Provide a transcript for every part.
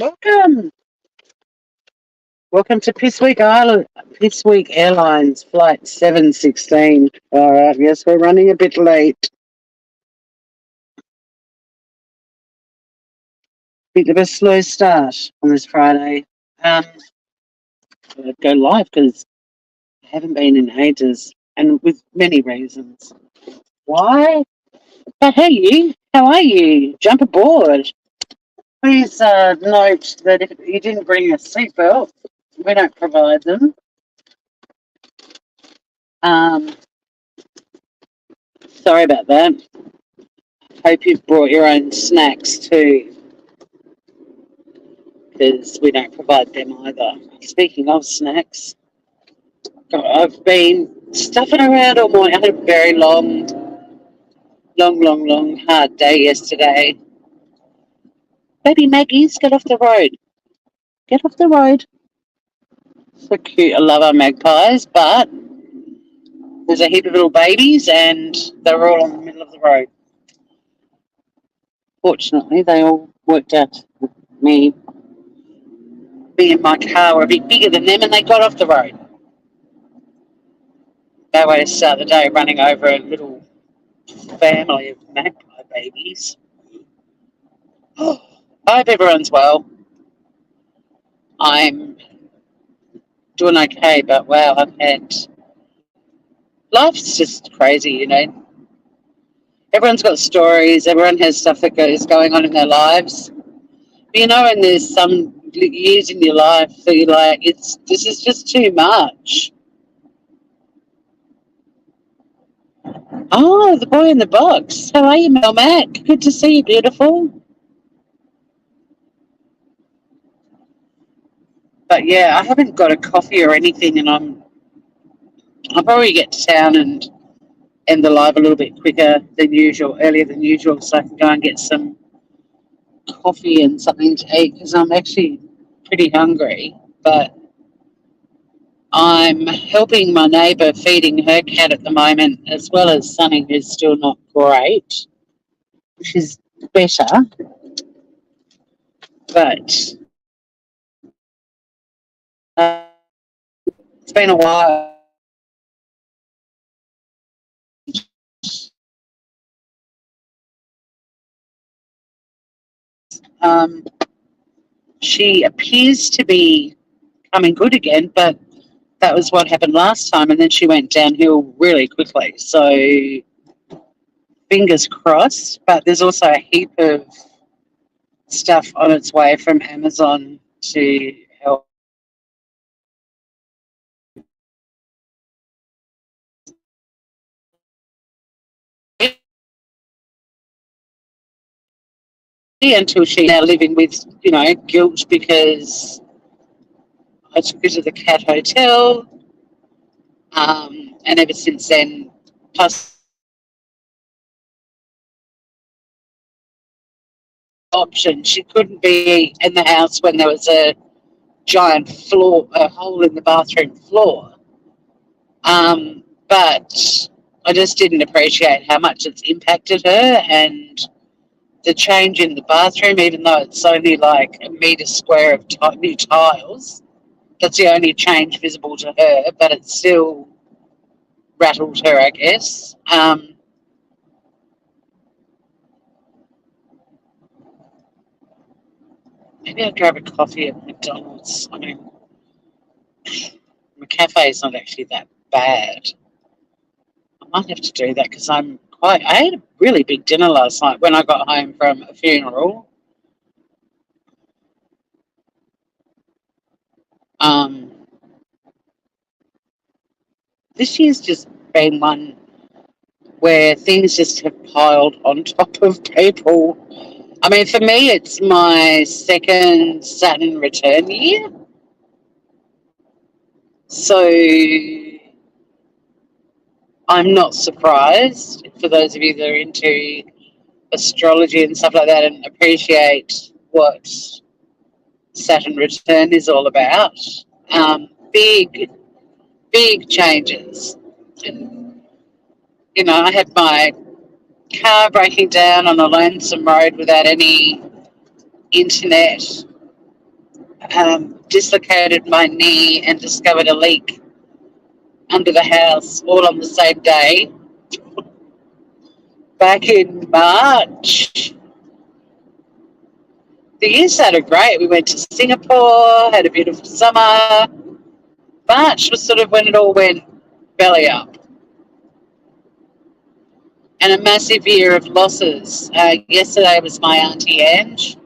Welcome. Welcome to Piss Week Airlines Flight 716. All right, yes, we're running a bit late. Bit of a slow start on this Friday. I'll go live because I haven't been in ages and with many reasons. Why? But hey, how are you? Jump aboard. Please note that if you didn't bring a seatbelt, we don't provide them. Um, Sorry about that. Hope you've brought your own snacks too, because we don't provide them either. Speaking of snacks, I've been stuffing around all morning. I had a very long, hard day yesterday. Baby Maggie's, get off the road. Get off the road. So cute. I love our magpies, but there's a heap of little babies and they're all in the middle of the road. Fortunately, they all worked out me being in my car were a bit bigger than them and they got off the road. Bad way to start the day running over a little family of magpie babies. I hope everyone's well. I'm doing okay, but wow, life's just crazy, you know. Everyone's got stories, everyone has stuff that is going on in their lives. But you know, when there's some years in your life that you're like, this is just too much. Oh, the boy in the box. How are you, Mel Mac? Good to see you, beautiful. But yeah, I haven't got a coffee or anything, and I'll probably get to town and end the live a little bit quicker than usual, earlier than usual, so I can go and get some coffee and something to eat because I'm actually pretty hungry. But I'm helping my neighbour feeding her cat at the moment, as well as Sunny, who's still not great, which is better. But it's been a while. Um, she appears to be coming good again, but that was what happened last time, and then she went downhill really quickly. So fingers crossed. But there's also a heap of stuff on its way from Amazon to help. Until she's now living with, guilt because I took her to the cat hotel, and ever since then, plus option, she couldn't be in the house when there was a giant a hole in the bathroom floor. But I just didn't appreciate how much it's impacted her and the change in the bathroom, even though it's only like a metre square of new tiles. That's the only change visible to her, but it still rattled her, I guess. Maybe I'll grab a coffee at McDonald's. I mean, my cafe is not actually that bad. I might have to do that because I ate a really big dinner last night when I got home from a funeral. Um, this year's just been one where things just have piled on top of people. I mean, for me, it's my second Saturn return year. So I'm not surprised for those of you that are into astrology and stuff like that and appreciate what Saturn return is all about. Big, big changes. And, I had my car breaking down on a lonesome road without any internet dislocated my knee and discovered a leak under the house all on the same day back in March. The year started great. We went to Singapore, had a beautiful summer. March was sort of when it all went belly up. And a massive year of losses. Yesterday was my Auntie Ange,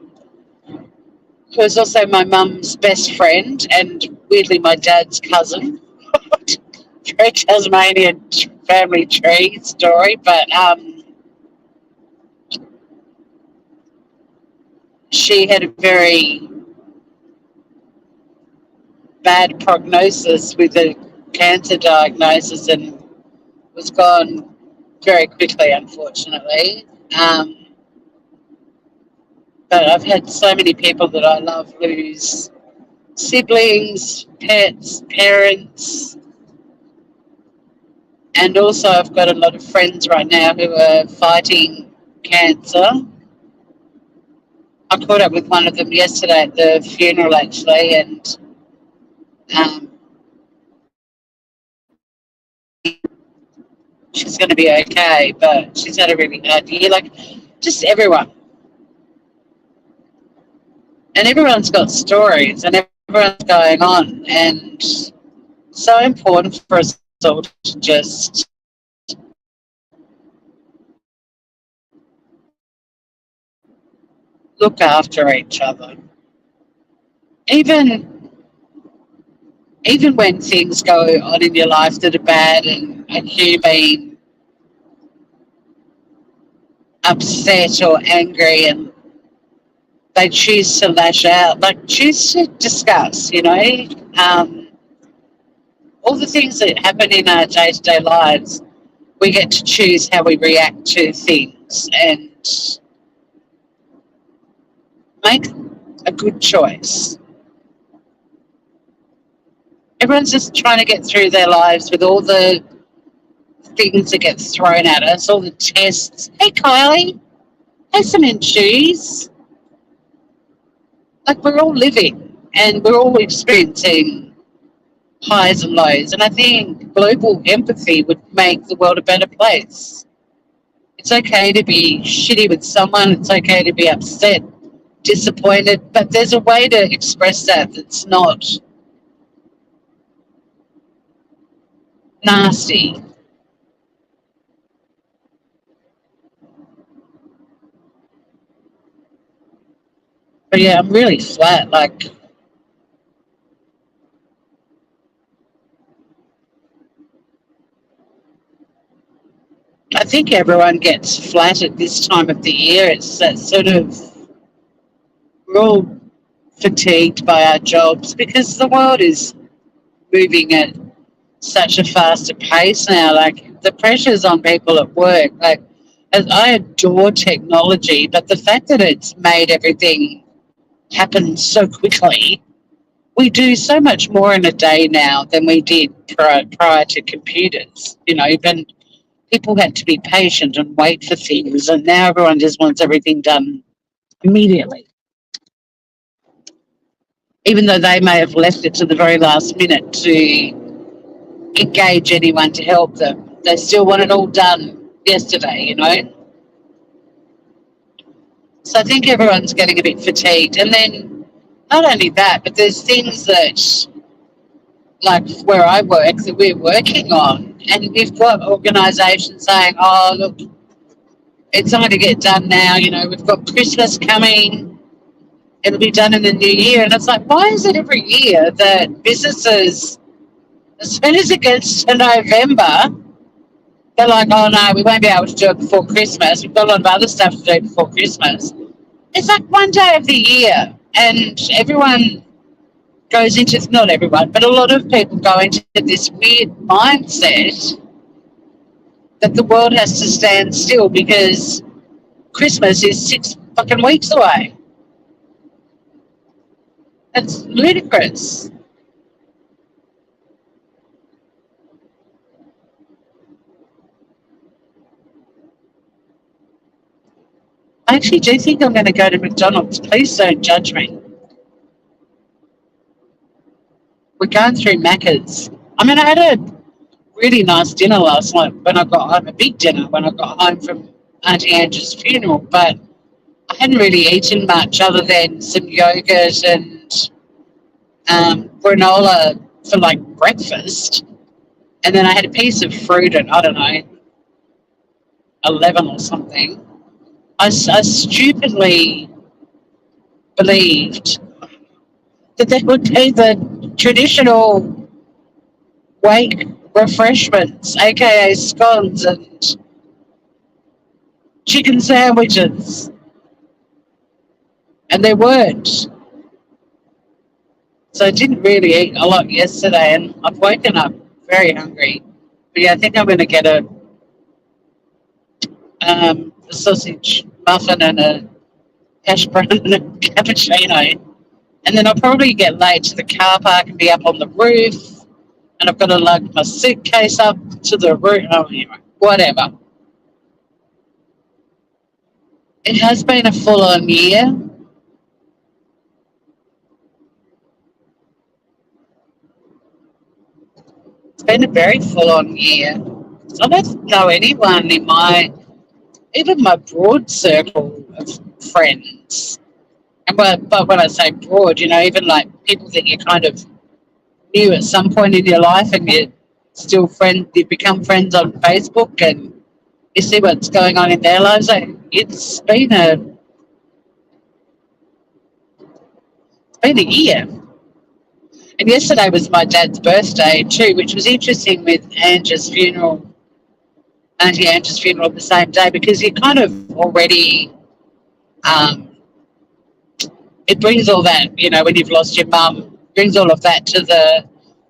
who was also my mum's best friend and weirdly my dad's cousin. Very Tasmanian family tree story, but she had a very bad prognosis with a cancer diagnosis and was gone very quickly, unfortunately. But I've had so many people that I love lose siblings, pets, parents, and also I've got a lot of friends right now who are fighting cancer. I caught up with one of them yesterday at the funeral, actually, and um, she's going to be okay, but she's had a really hard year. Like, just everyone. And everyone's got stories and everyone's going on. And so important for us all to just look after each other. Even when things go on in your life that are bad and you being upset or angry and they choose to lash out, like choose to discuss, all the things that happen in our day-to-day lives, we get to choose how we react to things and make a good choice. Everyone's just trying to get through their lives with all the things that get thrown at us, all the tests. Hey, Kylie, have some in shoes. Like, we're all living and we're all experiencing highs and lows. And I think global empathy would make the world a better place. It's okay to be shitty with someone. It's okay to be upset, disappointed, but there's a way to express that that's not nasty. But yeah, I'm really flat. Like, I think everyone gets flat at this time of the year. It's that sort of, we're all fatigued by our jobs because the world is moving at such a faster pace now. Like, the pressures on people at work, like, I adore technology, but the fact that it's made everything happen so quickly, we do so much more in a day now than we did prior to computers. Even people had to be patient and wait for things, and now everyone just wants everything done immediately. Even though they may have left it to the very last minute to engage anyone to help them, they still want it all done yesterday. So I think everyone's getting a bit fatigued. And then not only that, but there's things that, like where I work, that we're working on. And we've got organisations saying, oh, look, it's not going to get done now. We've got Christmas coming. It'll be done in the new year. And it's like, why is it every year that businesses, as soon as it gets to November, they're like, oh, no, we won't be able to do it before Christmas. We've got a lot of other stuff to do before Christmas. It's like one day of the year. And everyone goes into, not everyone, but a lot of people go into this weird mindset that the world has to stand still because Christmas is 6 fucking weeks away. It's ludicrous. I actually do think I'm going to go to McDonald's. Please don't judge me. we're going through Macca's. I mean, I had a really nice dinner last night when I got home, a big dinner when I got home from Auntie Angie's funeral, but I hadn't really eaten much other than some yogurt and granola for like breakfast. And then I had a piece of fruit at, I don't know, 11 or something. I stupidly believed that there would be the traditional wake refreshments, aka scones and chicken sandwiches, and there weren't. So I didn't really eat a lot yesterday, and I've woken up very hungry. But yeah, I think I'm going to get a sausage muffin and a hash brown and a cappuccino. And then I'll probably get late to the car park and be up on the roof. And I've got to lug my suitcase up to the roof. Oh, anyway, whatever. It has been a full-on year. It's been a very full-on year. I don't know anyone in even my broad circle of friends. And but when I say broad, even like people that you kind of knew at some point in your life, and you still friends, you become friends on Facebook, and you see what's going on in their lives. It's been a year. And yesterday was my dad's birthday too, which was interesting with Auntie Angie's funeral the same day, because you kind of already, um, it brings all that, when you've lost your mum, brings all of that to the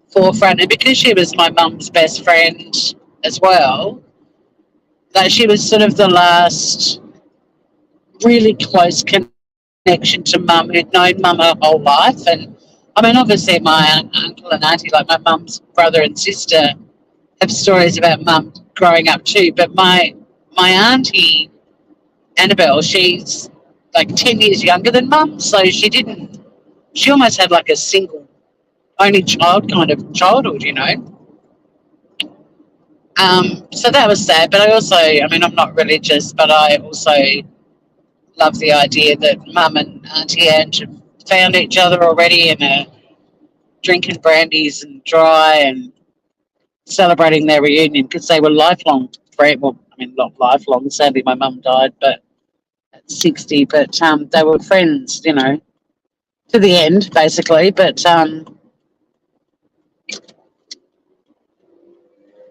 forefront. And because she was my mum's best friend as well, like she was sort of the last really close connection to mum who'd known mum her whole life. And I mean, obviously, my uncle and auntie, like my mum's brother and sister, have stories about mum growing up too. But my auntie Annabelle, she's like 10 years younger than mum, so she almost had like a single only child kind of childhood. So that was sad. But I mean, I'm not religious, but I also love the idea that mum and Auntie Ange have found each other already and are drinking brandies and dry and celebrating their reunion, because they were lifelong friends. Well, I mean, not lifelong. Sadly, my mum died, but at 60. But they were friends, to the end, basically. But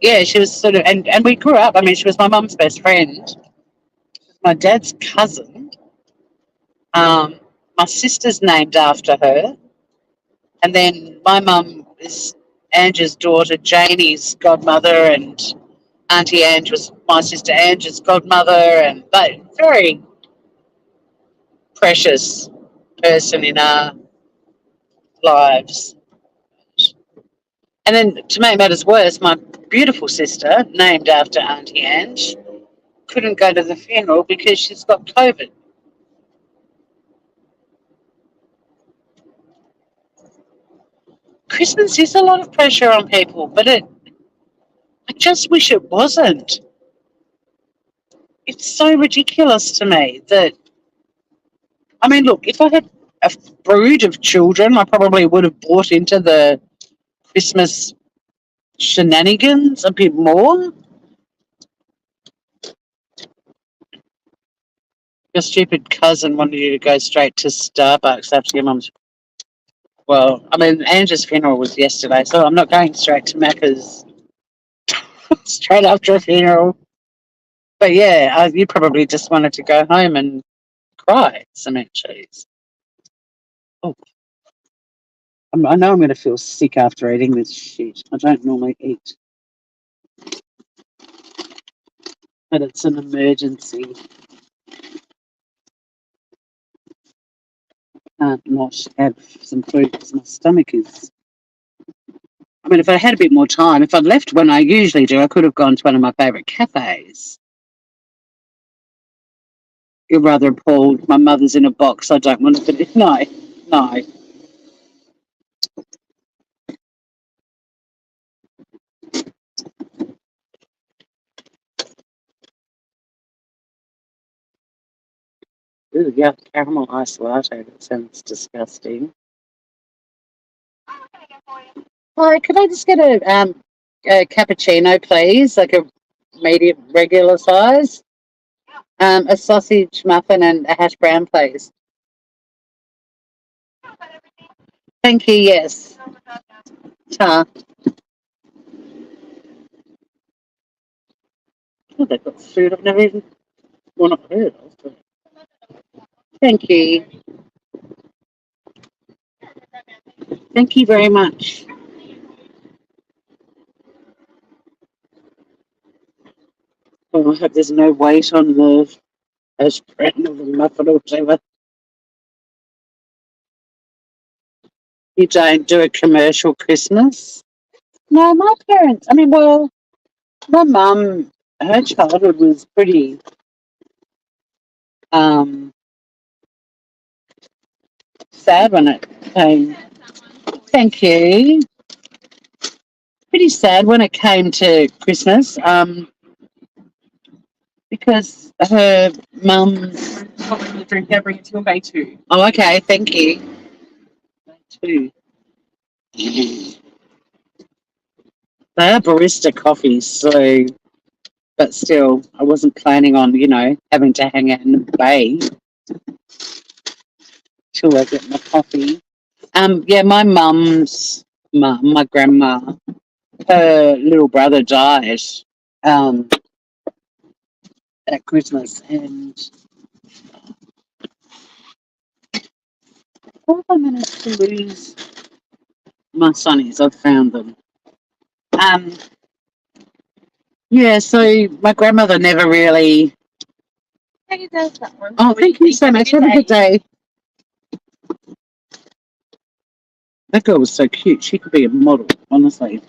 yeah, she was sort of, and we grew up. I mean, she was my mum's best friend, my dad's cousin. Um, my sister's named after her, and then my mum is Angie's daughter, Janie's godmother, and Auntie Ange was my sister Angie's godmother, and very precious person in our lives. And then to make matters worse, my beautiful sister, named after Auntie Ange, couldn't go to the funeral because she's got COVID. Christmas is a lot of pressure on people, but I just wish it wasn't. It's so ridiculous to me that, I mean, look, if I had a brood of children, I probably would have bought into the Christmas shenanigans a bit more. Your stupid cousin wanted you to go straight to Starbucks after your mum's. Well, I mean, Angie's funeral was yesterday, so I'm not going straight to Macca's straight after a funeral. But yeah, you probably just wanted to go home and cry cement cheese. Oh, I know I'm going to feel sick after eating this shit. I don't normally eat, but it's an emergency. Can't not have some food because my stomach is. I mean, if I had a bit more time, if I'd left when I usually do, I could have gone to one of my favourite cafes. You're rather appalled. My mother's in a box. I don't want to. No, no. Ooh, yeah, caramel iced latte. That sounds disgusting. Hi, could I just get a cappuccino, please? Like a medium regular size? A sausage muffin and a hash brown, please. Thank you, yes. Ta. Oh, they've got food I've never even, well, not heard of. But thank you. Thank you very much. Oh, I hope there's no weight on the hash brown or the muffin or whatever. You don't do a commercial Christmas? No, my parents, I mean, well, my mum, her childhood was pretty um, sad when it came. Thank you. Pretty sad when it came to Christmas because her mum's. Probably drink that, bring it to May 2. Oh, okay. Thank you. May 2. They are barista coffees, so, but still, I wasn't planning on, having to hang out in the bay till I get my coffee. Yeah, my mum's mum, my grandma, her little brother died um, at Christmas, and how have I managed to lose my sonnies? I've found them. Um, yeah, so my grandmother never really. Oh, thank you so much. Have a good day. That girl was so cute. She could be a model, honestly.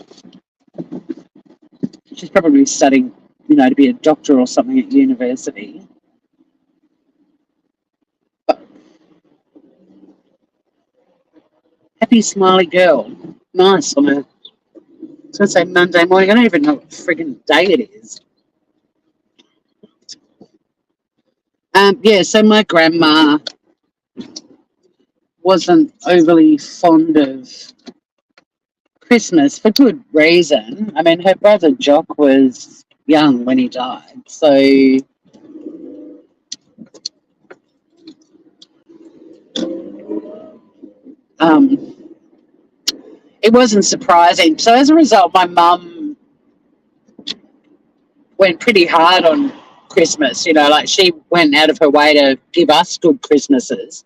She's probably studying, to be a doctor or something at university. But happy, smiley girl. Nice on a, I was going to say Monday morning. I don't even know what friggin' day it is. Yeah, so my grandma wasn't overly fond of Christmas for good reason. I mean, her brother Jock was young when he died, so um, it wasn't surprising. So as a result, my mum went pretty hard on Christmas. Like she went out of her way to give us good Christmases,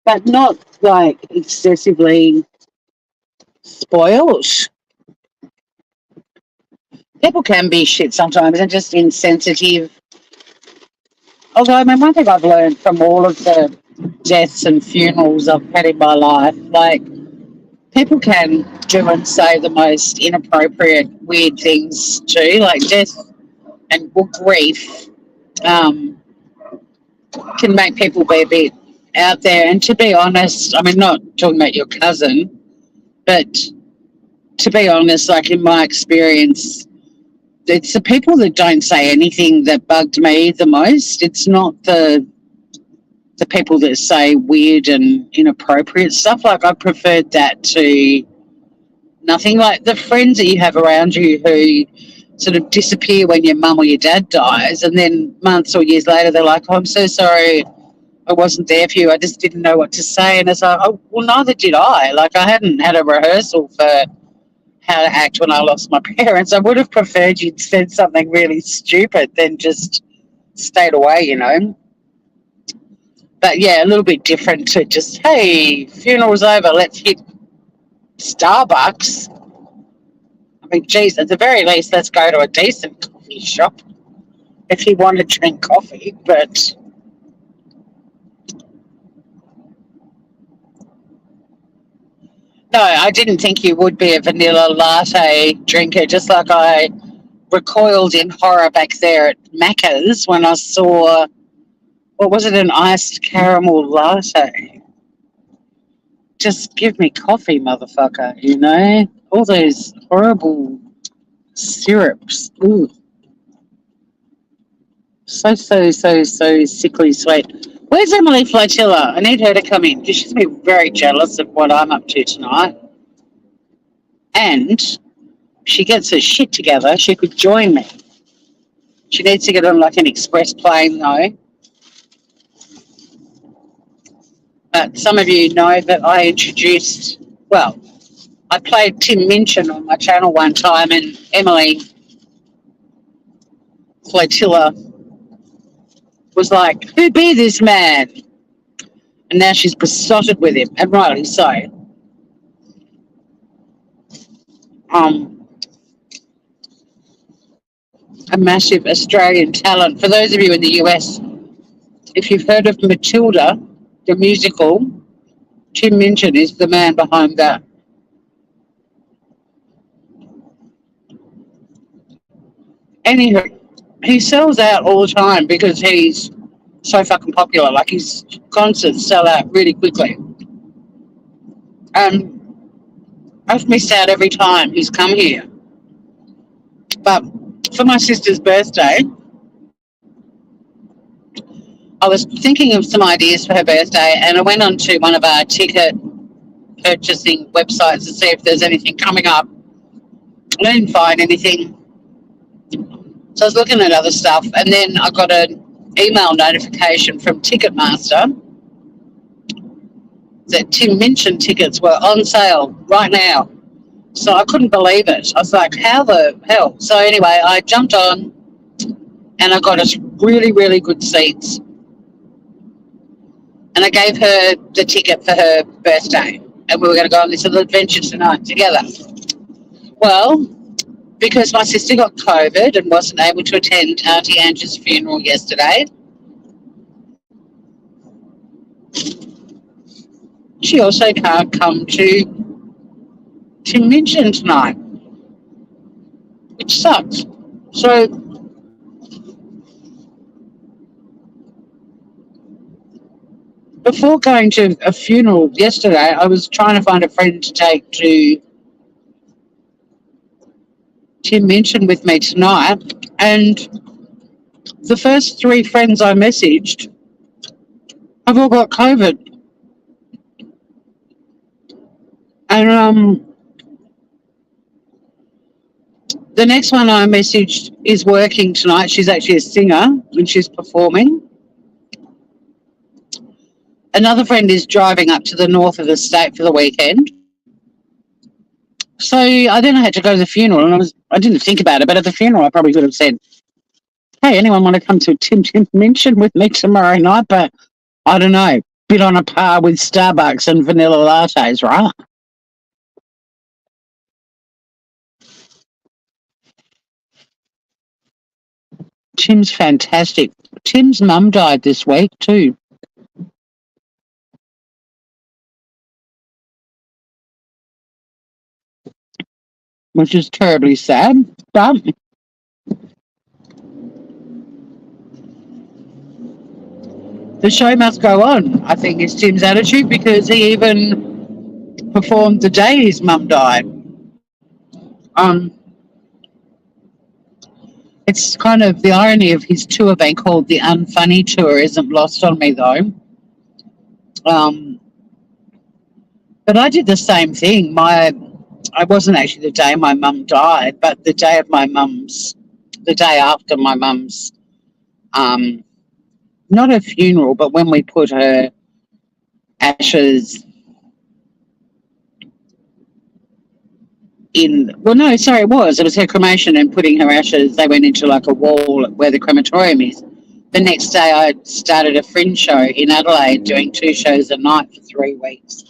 but not like excessively spoiled. People can be shit sometimes and just insensitive. Although, I mean, one thing I've learned from all of the deaths and funerals I've had in my life, like, people can do and say the most inappropriate, weird things too, like death and grief can make people be a bit out there. And to be honest, I mean, not talking about your cousin, but to be honest, like in my experience, it's the people that don't say anything that bugged me the most. It's not the people that say weird and inappropriate stuff. Like, I preferred that to nothing. Like the friends that you have around you who sort of disappear when your mum or your dad dies, and then months or years later they're like, "Oh, I'm so sorry, I wasn't there for you. I just didn't know what to say." And it's like, "Oh, well, neither did I. Like, I hadn't had a rehearsal for how to act when I lost my parents. I would have preferred you'd said something really stupid than just stayed away. But yeah, a little bit different to just, hey, funeral's over, let's hit Starbucks. I mean, geez, at the very least, let's go to a decent coffee shop if you want to drink coffee. But no, I didn't think you would be a vanilla latte drinker, just like I recoiled in horror back there at Macca's when I saw, what was it, an iced caramel latte? Just give me coffee, motherfucker. All those horrible syrups. Ooh. So sickly sweet. Where's Emily Flotilla? I need her to come in because she's going to be very jealous of what I'm up to tonight. And she gets her shit together, she could join me. She needs to get on like an express plane though. But some of you know that I introduced, well, I played Tim Minchin on my channel one time, and Emily Flotilla was like, "Who be this man?" And now she's besotted with him, and rightly so. Um, a massive Australian talent. For those of you in the US, if you've heard of Matilda, the musical, Tim Minchin is the man behind that. Anywho, he sells out all the time because he's so fucking popular. Like his concerts sell out really quickly. I've missed out every time he's come here. But for my sister's birthday, I was thinking of some ideas for her birthday, and I went onto one of our ticket purchasing websites to see if there's anything coming up. I didn't find anything. So I was looking at other stuff, and then I got an email notification from Ticketmaster that Tim Minchin tickets were on sale right now. So I couldn't believe it. I was like, how the hell? So anyway, I jumped on and I got us really, really good seats. And I gave her the ticket for her birthday. And we were going to go on this little adventure tonight together. Well, because my sister got COVID and wasn't able to attend Auntie Angie's funeral yesterday, she also can't come to Tim Minchin tonight, which sucks. So before going to a funeral yesterday, I was trying to find a friend to take to Tim Minchin with me tonight, and the first three friends I messaged have all got COVID. And the next one I messaged is working tonight. She's actually a singer and she's performing. Another friend is driving up to the north of the state for the weekend. So I then had to go to the funeral, and I didn't think about it, but at the funeral I probably could have said, hey, anyone want to come to Tim Minchin with me tomorrow night? But I don't know, bit on a par with Starbucks and vanilla lattes, right? Tim's fantastic. Tim's mum died this week too, which is terribly sad. But the show must go on, I think, is Tim's attitude, because he even performed the day his mum died. It's kind of the irony of his tour being called the Unfunny Tour isn't lost on me, though. But I did the same thing. I wasn't actually the day my mum died, but the day after my mum's, not her funeral, but when we put her ashes in, well, no, sorry, it was her cremation, and putting her ashes, they went into like a wall where the crematorium is. The next day I started a fringe show in Adelaide, doing 2 shows a night for 3 weeks.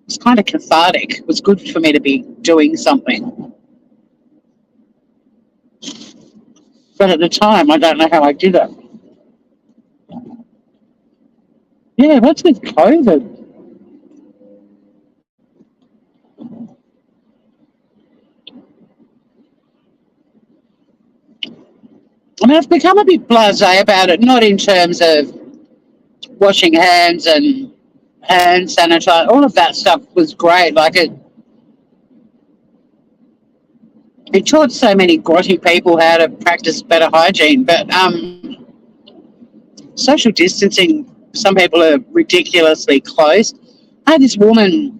It's kind of cathartic. It was good for me to be doing something. But at the time, I don't know how I did it. Yeah, what's with COVID? I mean, I've become a bit blasé about it, not in terms of washing hands and hand sanitizer. All of that stuff was great. Like It taught so many grotty people how to practice better hygiene. But social distancing, some people are ridiculously close. I had this woman,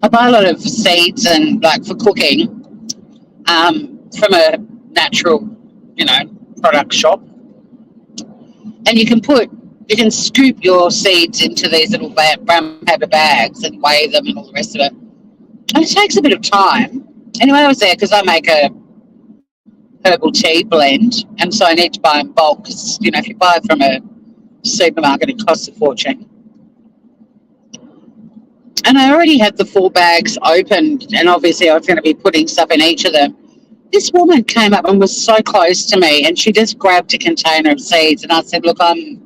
I buy a lot of seeds and like for cooking from a natural, product shop. And you can scoop your seeds into these little brown paper bags and weigh them and all the rest of it. And it takes a bit of time. Anyway, I was there because I make a herbal tea blend, and so I need to buy in bulk because, if you buy it from a supermarket, it costs a fortune. And I already had the 4 bags opened, and obviously I was going to be putting stuff in each of them. This woman came up and was so close to me, and she just grabbed a container of seeds, and I said, look, I'm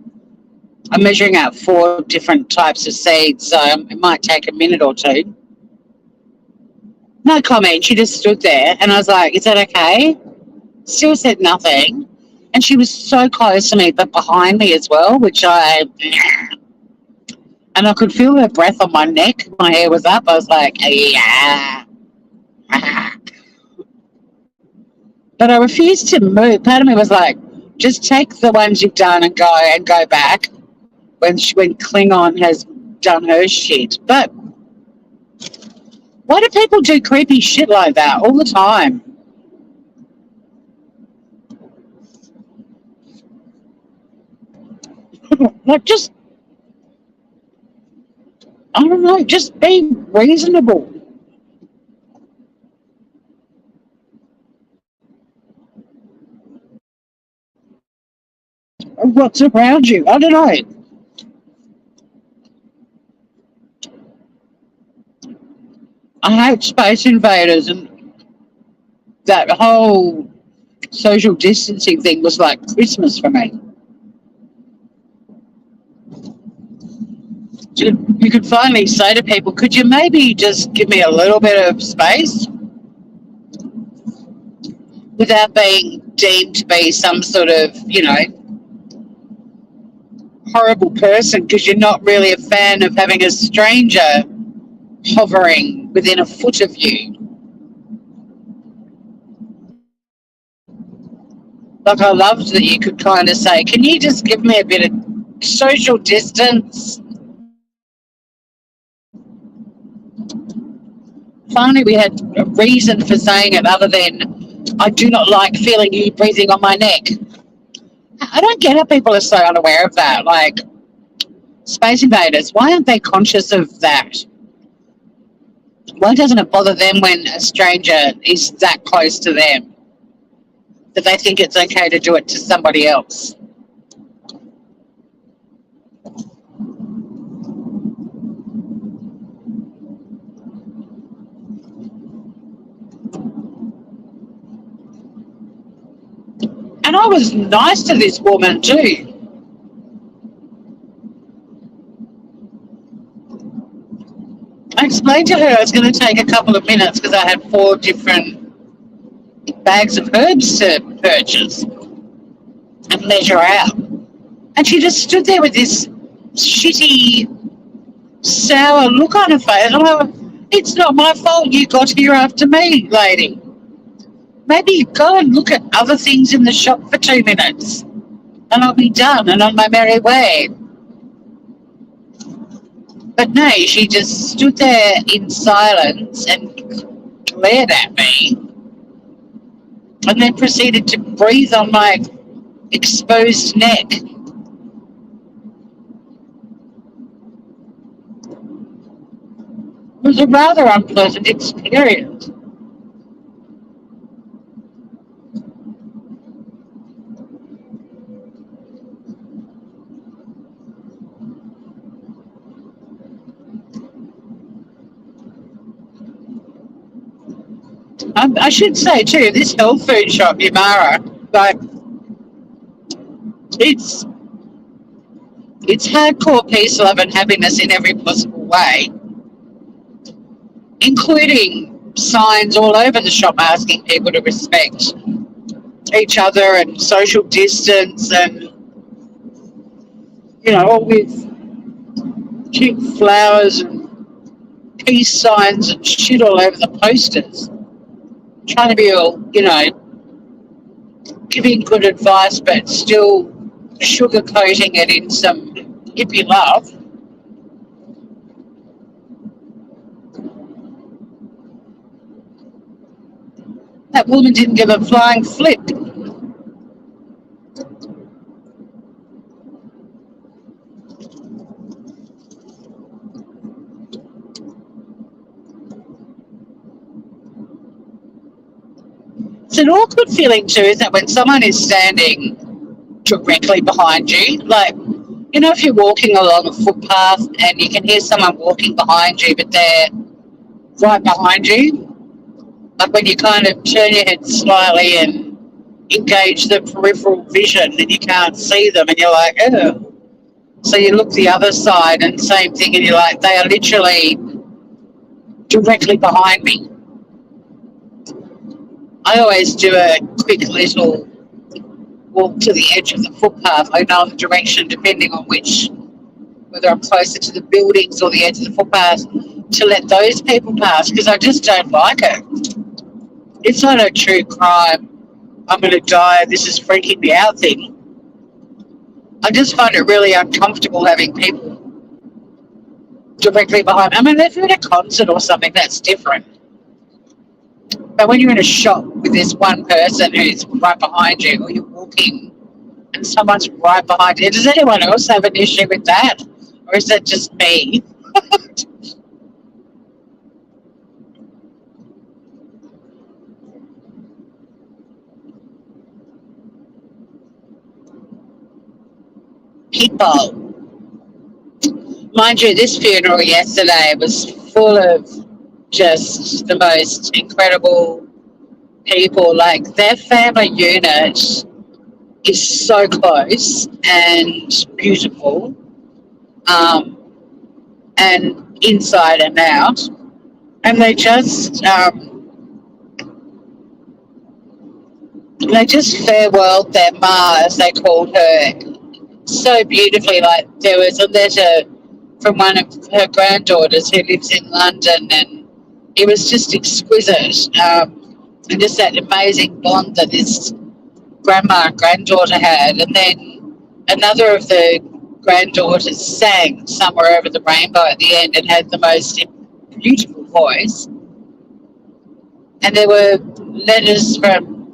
measuring out 4 different types of seeds, so it might take a minute or two. No comment. She just stood there, and I was like, is that okay? Still said nothing. And she was so close to me, but behind me as well, and I could feel her breath on my neck. My hair was up. I was like, yeah. But I refused to move. Part of me was like, just take the ones you've done and go back when Klingon has done her shit. But why do people do creepy shit like that all the time? Like, just, I don't know, just be reasonable. What's around you? I don't know. I hate Space Invaders, and that whole social distancing thing was like Christmas for me. You could finally say to people, could you maybe just give me a little bit of space without being deemed to be some sort of, horrible person because you're not really a fan of having a stranger hovering within a foot of you. Like, I loved that you could kind of say, can you just give me a bit of social distance? Finally, we had a reason for saying it other than, I do not like feeling you breathing on my neck. I don't get how people are so unaware of that. Like, Space Invaders, why aren't they conscious of that? Why doesn't it bother them when a stranger is that close to them that they think it's okay to do it to somebody else? And I was nice to this woman too. I explained to her it was going to take a couple of minutes because I had 4 different bags of herbs to purchase and measure out. And she just stood there with this shitty, sour look on her face. And I went, it's not my fault you got here after me, lady. Maybe go and look at other things in the shop for 2 minutes and I'll be done and on my merry way. But no, she just stood there in silence and glared at me and then proceeded to breathe on my exposed neck. It was a rather unpleasant experience. I should say too, this health food shop, Yamara, like, it's hardcore peace, love, and happiness in every possible way, including signs all over the shop asking people to respect each other and social distance, and all with cute flowers and peace signs and shit all over the posters. trying to be all, giving good advice, but still sugarcoating it in some hippie love. That woman didn't give a flying flip. It's an awkward feeling too, isn't it, when someone is standing directly behind you? Like, if you're walking along a footpath and you can hear someone walking behind you, but they're right behind you. Like when you kind of turn your head slightly and engage the peripheral vision and you can't see them and you're like, oh. So you look the other side and same thing and you're like, they are literally directly behind me. I always do a quick little walk to the edge of the footpath. I know the direction depending on whether I'm closer to the buildings or the edge of the footpath, to let those people pass because I just don't like it. It's not a true crime. I'm going to die. This is freaking me out thing. I just find it really uncomfortable having people directly behind me. I mean, if you're at a concert or something, that's different. But when you're in a shop with this one person who's right behind you, or you're walking and someone's right behind you, does anyone else have an issue with that? Or is that just me? People. Mind you, this funeral yesterday was full of just the most incredible people. Like, their family unit is so close and beautiful, and inside and out. And they just farewelled their ma, as they called her, so beautifully. Like, there was a letter from one of her granddaughters who lives in London, and it was just exquisite. And just that amazing bond that this grandma and granddaughter had. And then another of the granddaughters sang Somewhere Over the Rainbow at the end and had the most beautiful voice. And there were letters from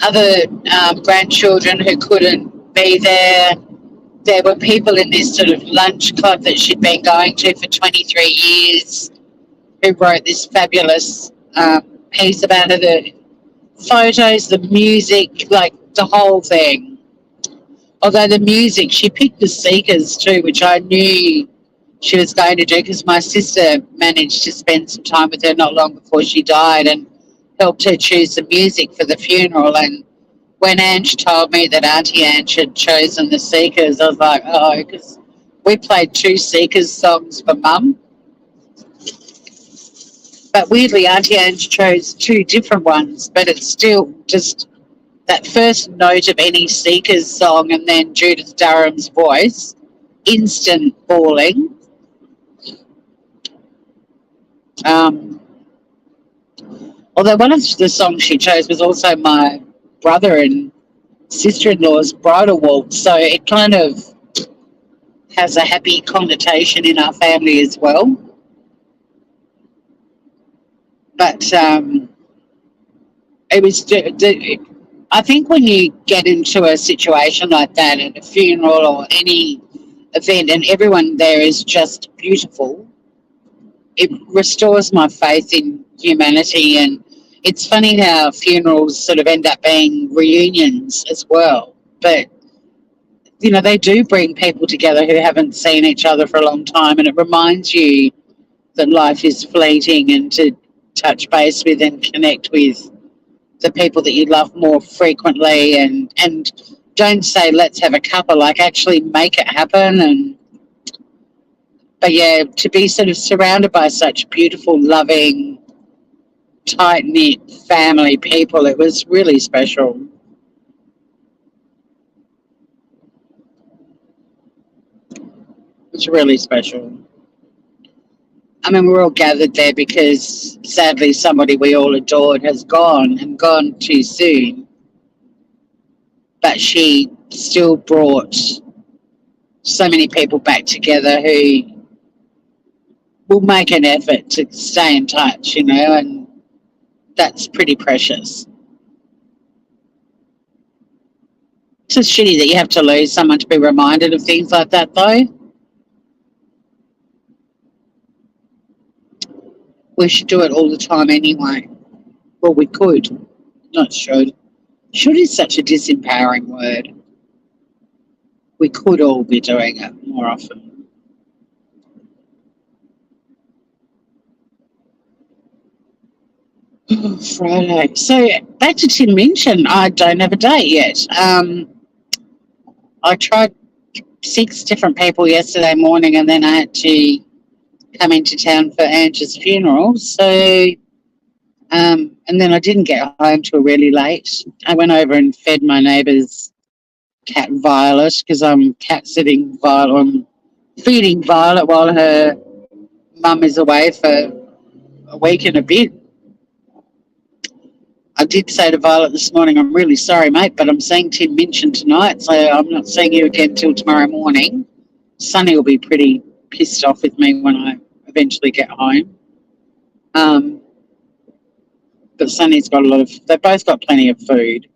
other grandchildren who couldn't be there. There were people in this sort of lunch club that she'd been going to for 23 years who wrote this fabulous piece about her. The photos, the music, like the whole thing. Although the music, she picked the Seekers too, which I knew she was going to do because my sister managed to spend some time with her not long before she died and helped her choose the music for the funeral. And when Ange told me that Auntie Ange had chosen the Seekers, I was like, oh, because we played two Seekers songs for Mum. But weirdly, Auntie Ange chose two different ones, but it's still just that first note of any Seekers song and then Judith Durham's voice, instant bawling. Although one of the songs she chose was also my brother and sister-in-law's bridal waltz, so it kind of has a happy connotation in our family as well. But it was. I think when you get into a situation like that at a funeral or any event, and everyone there is just beautiful, it restores my faith in humanity. And it's funny how funerals sort of end up being reunions as well. But they do bring people together who haven't seen each other for a long time, and it reminds you that life is fleeting and to touch base with and connect with the people that you love more frequently, and don't say let's have a cuppa, like actually make it happen. But yeah, to be sort of surrounded by such beautiful, loving, tight-knit family people, it was really special. It's really special. I mean, we're all gathered there because sadly somebody we all adored has gone and gone too soon. But she still brought so many people back together who will make an effort to stay in touch, you know, and that's pretty precious. It's just shitty that you have to lose someone to be reminded of things like that, though. We should do it all the time anyway. Well, we could, not should. Should is such a disempowering word. We could all be doing it more often. Friday. So back to Tim Minchin. I don't have a date yet. I tried 6 different people yesterday morning, and then I had to come into town for Angie's funeral. So, and then I didn't get home till really late. I went over and fed my neighbour's cat Violet because I'm cat sitting Violet. I'm feeding Violet while her mum is away for a week and a bit. I did say to Violet this morning, I'm really sorry, mate, but I'm seeing Tim Minchin tonight, so I'm not seeing you again till tomorrow morning. Sonny will be pretty pissed off with me when I eventually get home. But Sonny's got they've both got plenty of food.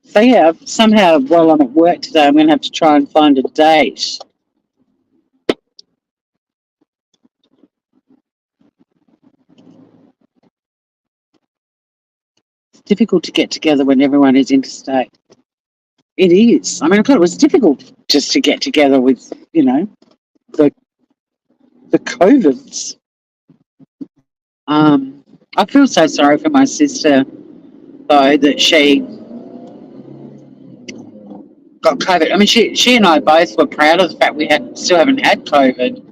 So yeah, somehow while I'm at work today, I'm going to have to try and find a date. It's difficult to get together when everyone is interstate. It is. I mean, I thought it was difficult just to get together with, you know, the COVIDs. I feel so sorry for my sister, though, that she got COVID. I mean, she and I both were proud of the fact we still haven't had COVID,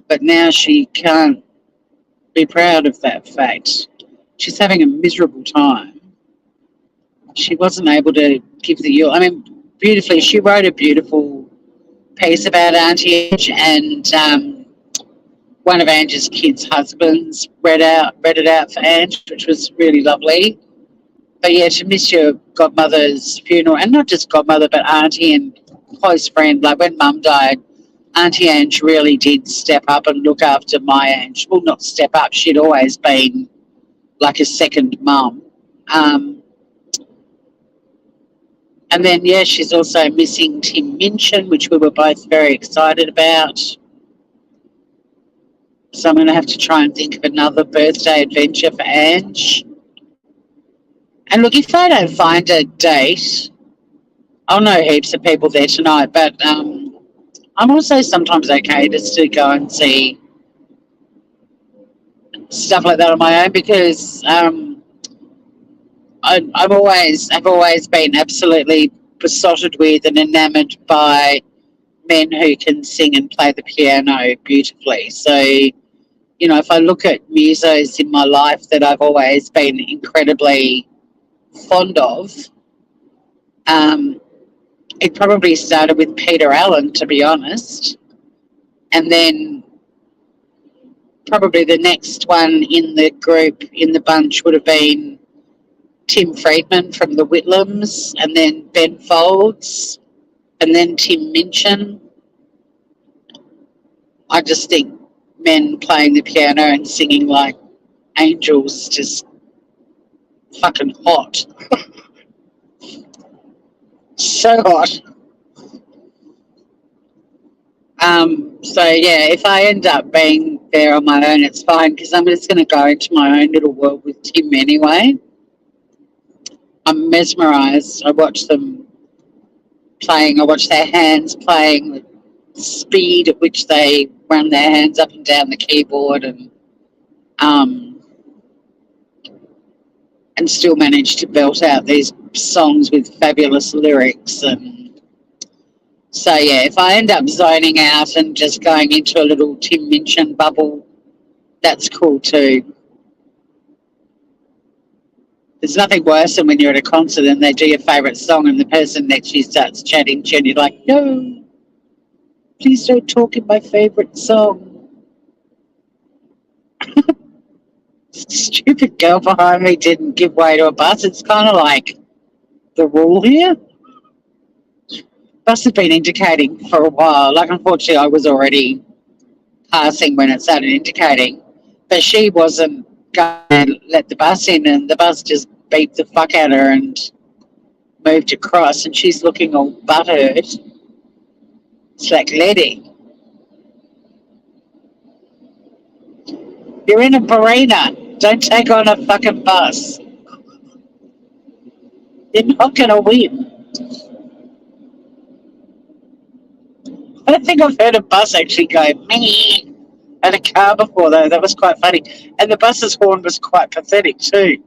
but now she can't be proud of that fact. She's having a miserable time. She wasn't able to give I mean, beautifully, she wrote a beautiful piece about Auntie Ange, and one of Ange's kids' husbands read it out for Ange, which was really lovely. But yeah, to miss your godmother's funeral, and not just godmother, but auntie and close friend. Like when Mum died, Auntie Ange really did step up and look after my Ange. Well, not step up; she'd always been like a second mum. And then yeah, she's also missing Tim Minchin, which we were both very excited about. So I'm going to have to try and think of another birthday adventure for Ange. And look, if I don't find a date, I'll know heaps of people there tonight, but I'm also sometimes okay just to go and see stuff like that on my own because I've always been absolutely besotted with and enamoured by men who can sing and play the piano beautifully. So, you know, if I look at musos in my life that I've always been incredibly fond of, it probably started with Peter Allen, to be honest, and then probably the next one in the group, in the bunch, would have been Tim Friedman from the Whitlams, and then Ben Folds, and then Tim Minchin. I just think men playing the piano and singing like angels just fucking hot. So hot. So yeah, if I end up being there on my own, it's fine because I'm just going to go into my own little world with Tim anyway. I'm mesmerised. I watch them playing. I watch their hands playing, the speed at which they run their hands up and down the keyboard, and still manage to belt out these songs with fabulous lyrics. And so yeah, if I end up zoning out and just going into a little Tim Minchin bubble, that's cool too. There's nothing worse than when you're at a concert and they do your favourite song and the person next to you starts chatting to you and you're like, no. Please don't talk in my favourite song. Stupid girl behind me didn't give way to a bus. It's kind of like the rule here. Bus has been indicating for a while. Like, unfortunately, I was already passing when it started indicating, but she wasn't going to let the bus in, and the bus just beat the fuck out of her and moved across, and she's looking all butthurt. It's like, lady, you're in a marina. Don't take on a fucking bus. You're not going to win. I don't think I've heard a bus actually go meh at a car before, though. That was quite funny. And the bus's horn was quite pathetic, too.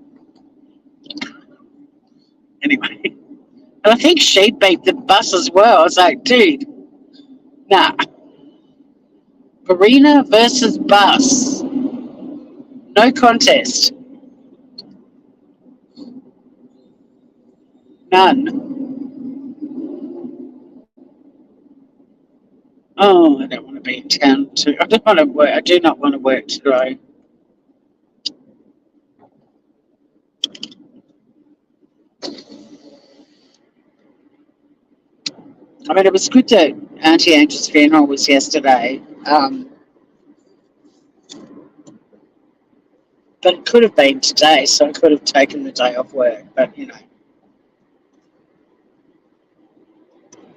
Anyway. And I think she beat the bus as well. I was like, dude, nah. Marina versus bus. No contest. None. Oh, I don't want to be in town too. I don't want to work. I do not want to work today. I mean, it was good that Auntie Angel's funeral was yesterday, but it could have been today, so I could have taken the day off work. But, you know,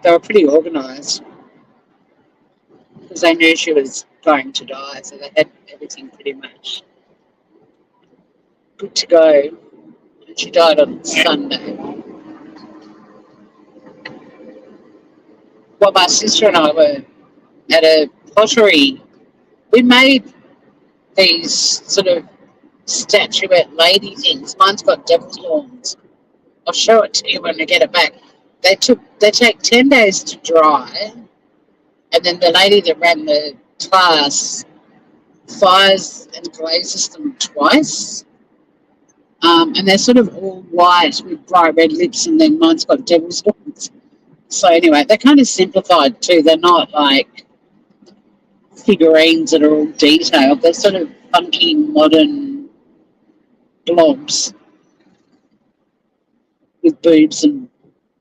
they were pretty organised because they knew she was going to die, so they had everything pretty much good to go. And she died on Sunday. Well, my sister and I were at a pottery. We made these sort of statuette lady things. Mine's got devil's horns. I'll show it to you when I get it back. They take 10 days to dry, and then the lady that ran the class fires and glazes them twice. And they're sort of all white with bright red lips, and then mine's got devil's horns. So anyway, they're kind of simplified too. They're not like figurines that are all detailed. They're sort of funky, modern blobs with boobs and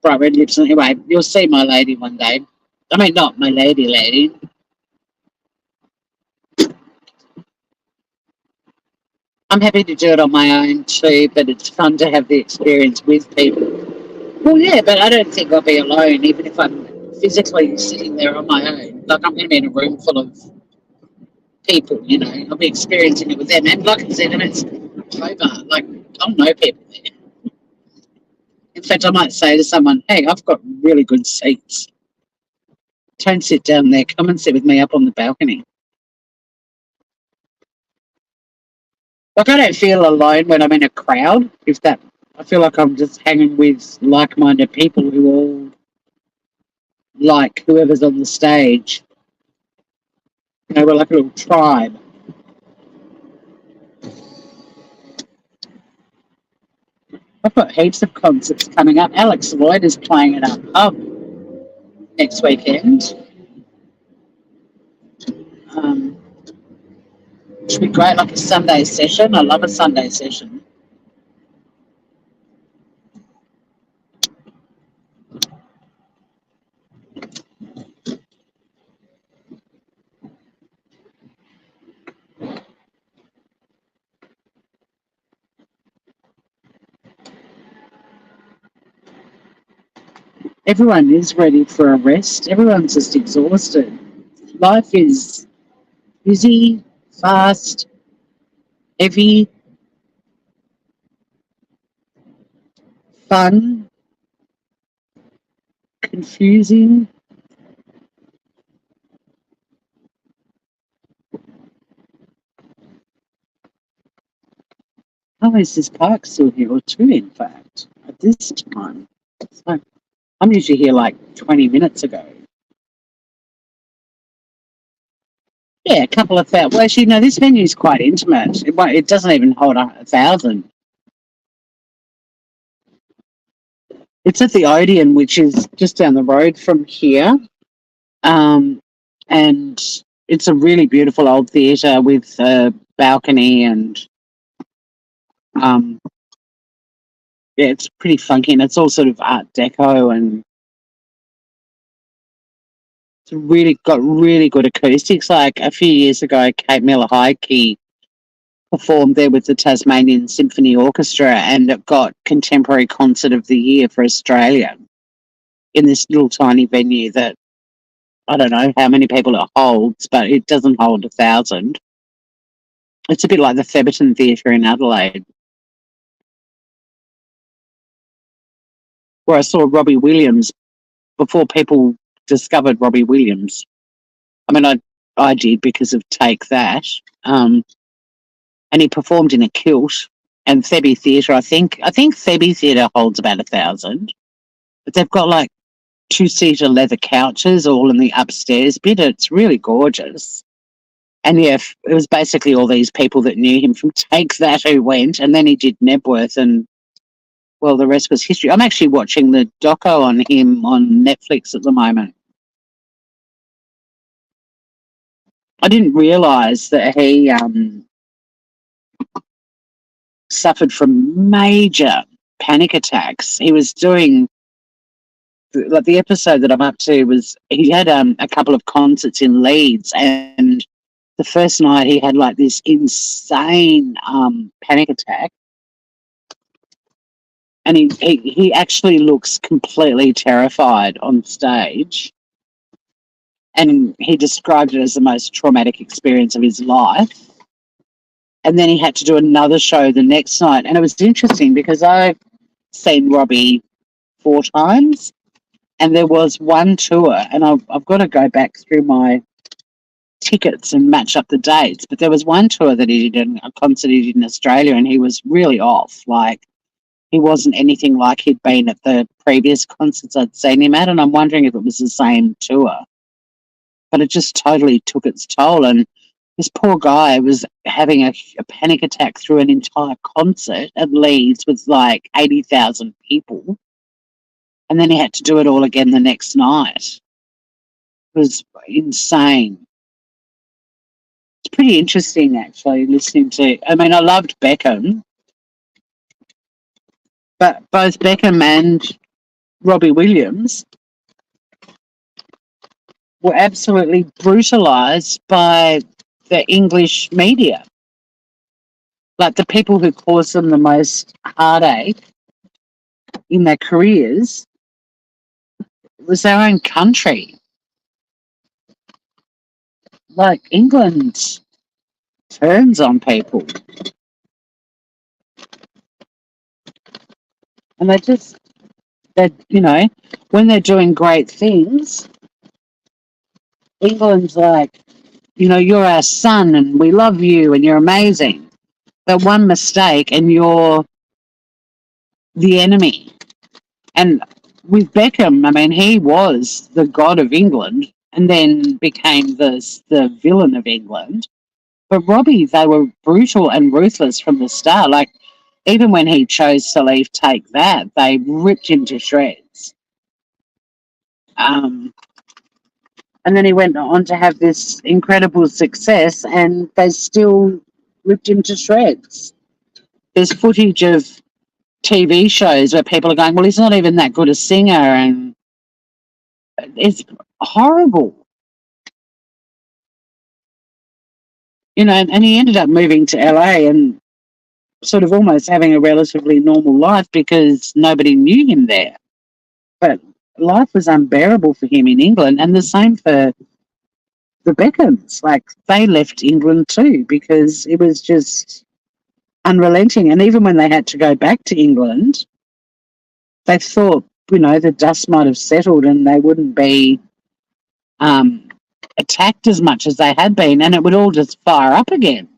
bright red lips. Anyway, you'll see my lady one day. I mean, not my lady. I'm happy to do it on my own too, but it's fun to have the experience with people. Well, yeah, but I don't think I'll be alone, even if I'm physically sitting there on my own. Like, I'm going to be in a room full of people, you know. I'll be experiencing it with them. And like I said, and it's October. Like, I'll know people there. In fact, I might say to someone, hey, I've got really good seats. Don't sit down there. Come and sit with me up on the balcony. Like, I don't feel alone when I'm in a crowd. I feel like I'm just hanging with like-minded people who all like whoever's on the stage. You know, we're like a little tribe. I've got heaps of concerts coming up. Alex Lloyd is playing at our pub next weekend. Should be great, like a Sunday session. I love a Sunday session. Everyone is ready for a rest. Everyone's just exhausted. Life is busy, fast, heavy, fun, confusing. Oh, is this park still here? Or two, in fact, at this time. So I'm usually here like 20 minutes ago. Yeah, a couple of thousand. Well, actually, no, this venue is quite intimate. It doesn't even hold 1,000. It's at the Odeon, which is just down the road from here. And it's a really beautiful old theatre with a balcony and um, yeah, it's pretty funky, and it's all sort of Art Deco, and it's really got really good acoustics. Like a few years ago, Kate Miller-Heidke performed there with the Tasmanian Symphony Orchestra, and it got Contemporary Concert of the Year for Australia in this little tiny venue that I don't know how many people it holds, but it doesn't hold 1,000. It's a bit like the Theberton Theatre in Adelaide, where I saw Robbie Williams before people discovered Robbie Williams. I mean, I did because of Take That, and he performed in a kilt. And Thebe Theatre, I think Thebe Theatre holds about 1,000, but they've got like 2-seater leather couches all in the upstairs bit. It's really gorgeous. And yeah, it was basically all these people that knew him from Take That who went, and then he did Nebworth, and well, the rest was history. I'm actually watching the doco on him on Netflix at the moment. I didn't realise that he suffered from major panic attacks. He was doing, like, the episode that I'm up to was he had a couple of concerts in Leeds, and the first night he had like this insane panic attack, and he actually looks completely terrified on stage, and he described it as the most traumatic experience of his life. And then he had to do another show the next night, and it was interesting because I've seen Robbie 4 times, and there was one tour, and I've got to go back through my tickets and match up the dates, but there was one tour that he did, a concert he did in Australia, and he was really off. Like, he wasn't anything like he'd been at the previous concerts I'd seen him at, and I'm wondering if it was the same tour. But it just totally took its toll, and this poor guy was having a panic attack through an entire concert at Leeds with like 80,000 people, and then he had to do it all again the next night. It was insane. It's pretty interesting, actually, listening to... I mean, I loved Beckham, but both Beckham and Robbie Williams were absolutely brutalised by the English media. Like, the people who caused them the most heartache in their careers was their own country. Like, England turns on people. And when they're doing great things, England's like, you're our son and we love you and you're amazing. But one mistake and you're the enemy. And with Beckham, I mean, he was the god of England and then became the villain of England. But Robbie, they were brutal and ruthless from the start. Like, even when he chose to leave Take That, they ripped him to shreds. And then he went on to have this incredible success, and they still ripped him to shreds. There's footage of TV shows where people are going, well, he's not even that good a singer, and it's horrible. And he ended up moving to LA and sort of almost having a relatively normal life because nobody knew him there. But life was unbearable for him in England, and the same for the Beckhams. Like, they left England too because it was just unrelenting. And even when they had to go back to England, they thought, the dust might have settled and they wouldn't be attacked as much as they had been, and it would all just fire up again.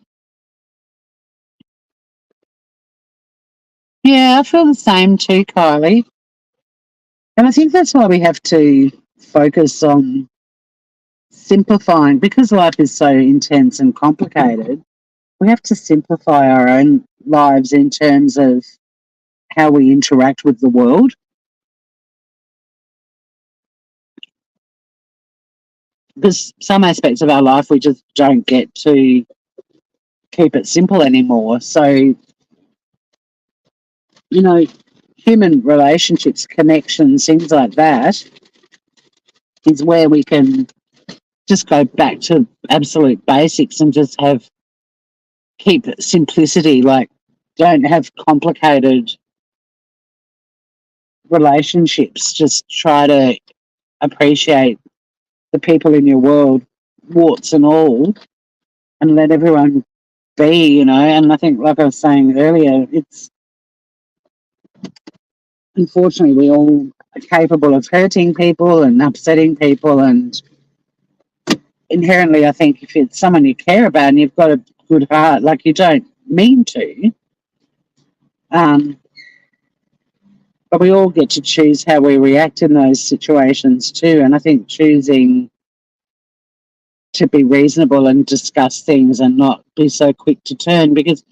Yeah, I feel the same too, Kylie. And I think that's why we have to focus on simplifying, because life is so intense and complicated. We have to simplify our own lives in terms of how we interact with the world. Because some aspects of our life we just don't get to keep it simple anymore. So, human relationships, connections, things like that is where we can just go back to absolute basics and just keep simplicity, like don't have complicated relationships. Just try to appreciate the people in your world, warts and all, and let everyone be, And I think, like I was saying earlier, it's unfortunately we all are capable of hurting people and upsetting people, and inherently, I think if it's someone you care about and you've got a good heart, like you don't mean to, um, but we all get to choose how we react in those situations too. And I think choosing to be reasonable and discuss things and not be so quick to turn, because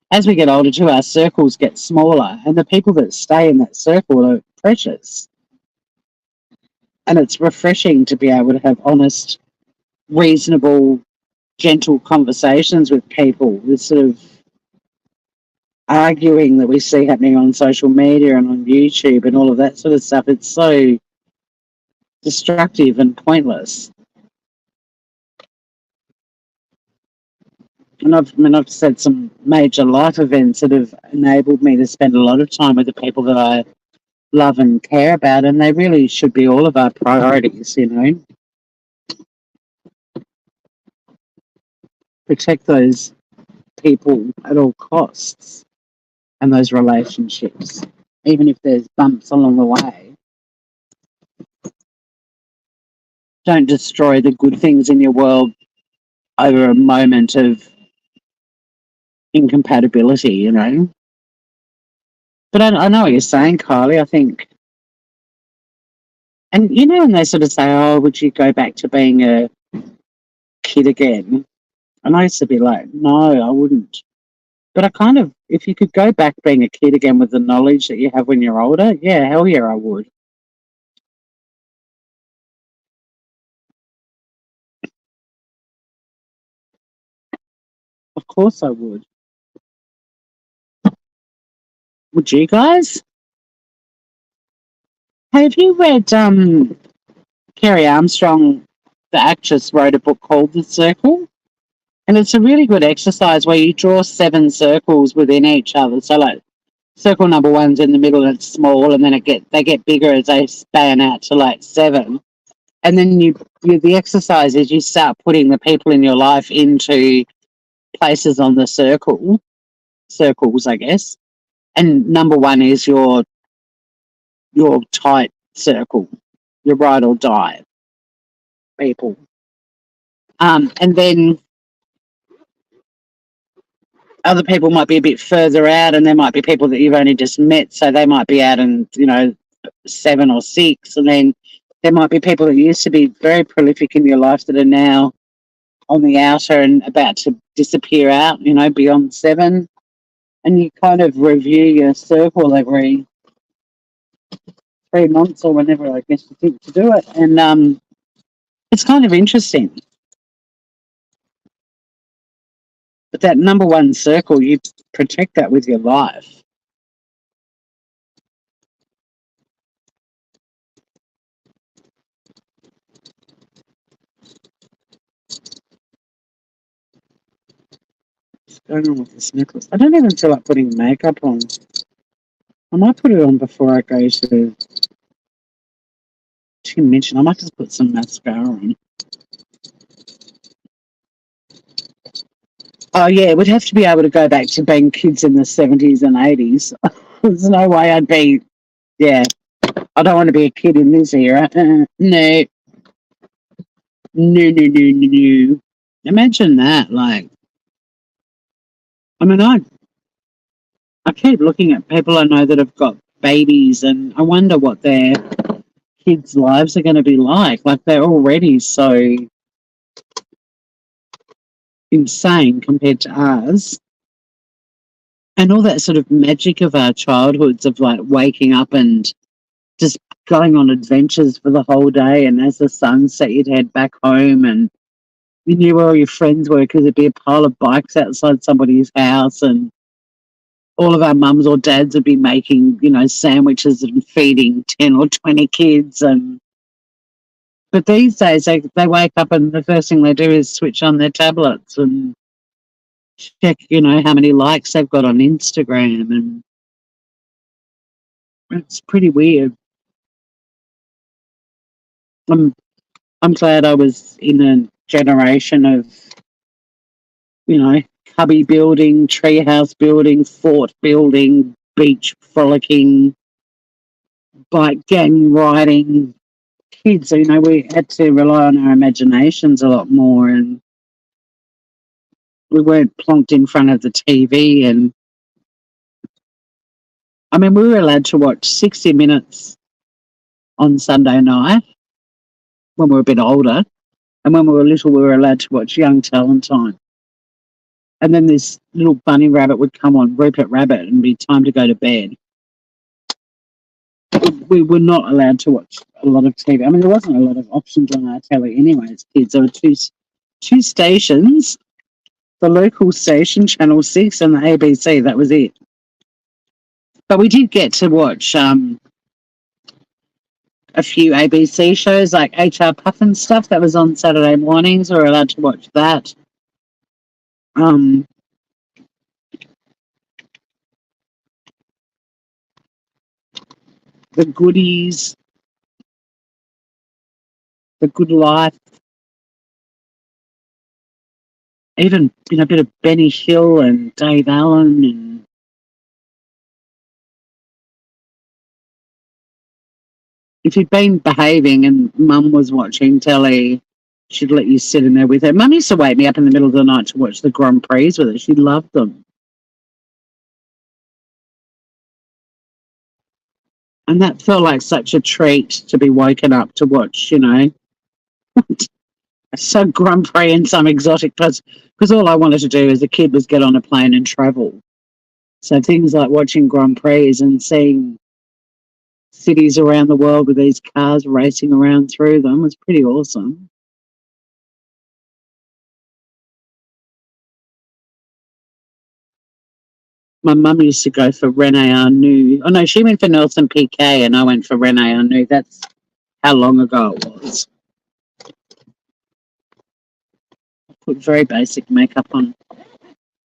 as we get older too, our circles get smaller and the people that stay in that circle are precious. And it's refreshing to be able to have honest, reasonable, gentle conversations with people. This sort of arguing that we see happening on social media and on YouTube and all of that sort of stuff, it's so destructive and pointless. And I've said some major life events that have enabled me to spend a lot of time with the people that I love and care about, and they really should be all of our priorities, Protect those people at all costs and those relationships, even if there's bumps along the way. Don't destroy the good things in your world over a moment of incompatibility, But I know what you're saying, Kylie. I think, and when they sort of say, "Oh, would you go back to being a kid again?" And I used to be like, "No, I wouldn't." But I kind of, if you could go back being a kid again with the knowledge that you have when you're older, yeah, hell yeah, I would. Of course I would. Would you guys? Hey, have you read Kerry Armstrong, the actress, wrote a book called The Circle? And it's a really good exercise where you draw 7 circles within each other. So like circle number 1's in the middle and it's small, and then they get bigger as they span out to like 7. And then the exercise is you start putting the people in your life into places on the circles, I guess. And number 1 is your tight circle, your ride or die people. And then other people might be a bit further out, and there might be people that you've only just met, so they might be out in 7 or 6, and then there might be people that used to be very prolific in your life that are now on the outer and about to disappear out, beyond 7, and you kind of review your circle every 3 months or whenever I guess you think to do it, and it's kind of interesting. But that number 1 circle, you protect that with your life. What's going on with this necklace? I don't even feel like putting makeup on. I might put it on before I go to mention. I might just put some mascara on. Oh yeah, we'd have to be able to go back to being kids in the 70s and 80s. There's no way I'd be. Yeah, I don't want to be a kid in this era. No. No. Imagine that. Like, I mean, I keep looking at people I know that have got babies, and I wonder what their kids' lives are going to be like. Like, they're already so insane compared to ours. And all that sort of magic of our childhoods of like waking up and just going on adventures for the whole day, and as the sun set, you'd head back home, and you knew where all your friends were because there'd be a pile of bikes outside somebody's house, and all of our mums or dads would be making, sandwiches and feeding 10 or 20 kids. But these days, they wake up and the first thing they do is switch on their tablets and check, how many likes they've got on Instagram, and it's pretty weird. I'm glad I was in a generation of, cubby building, treehouse building, fort building, beach frolicking, bike gang riding. Kids, we had to rely on our imaginations a lot more, and we weren't plonked in front of the TV. And I mean, we were allowed to watch 60 Minutes on Sunday night when we were a bit older, and when we were little, we were allowed to watch Young Talentine. And then this little bunny rabbit would come on, Rupert Rabbit, and be time to go to bed. We were not allowed to watch a lot of TV. I mean, there wasn't a lot of options on our telly anyway as kids. There were two stations, the local station, Channel 6, and the ABC. That was it. But we did get to watch a few ABC shows like HR Puffin stuff that was on Saturday mornings. We were allowed to watch that. The Goodies, The Good Life, even a bit of Benny Hill and Dave Allen. And if you'd been behaving and Mum was watching telly, she'd let you sit in there with her. Mum used to wake me up in the middle of the night to watch the Grand Prix with her. She loved them. And that felt like such a treat to be woken up to watch, some Grand Prix in some exotic place. Because all I wanted to do as a kid was get on a plane and travel. So things like watching Grand Prix and seeing cities around the world with these cars racing around through them was pretty awesome. My mum used to go for Rene Arnoux. Oh, no, she went for Nelson Piquet and I went for Rene Arnoux. That's how long ago it was. I put very basic makeup on.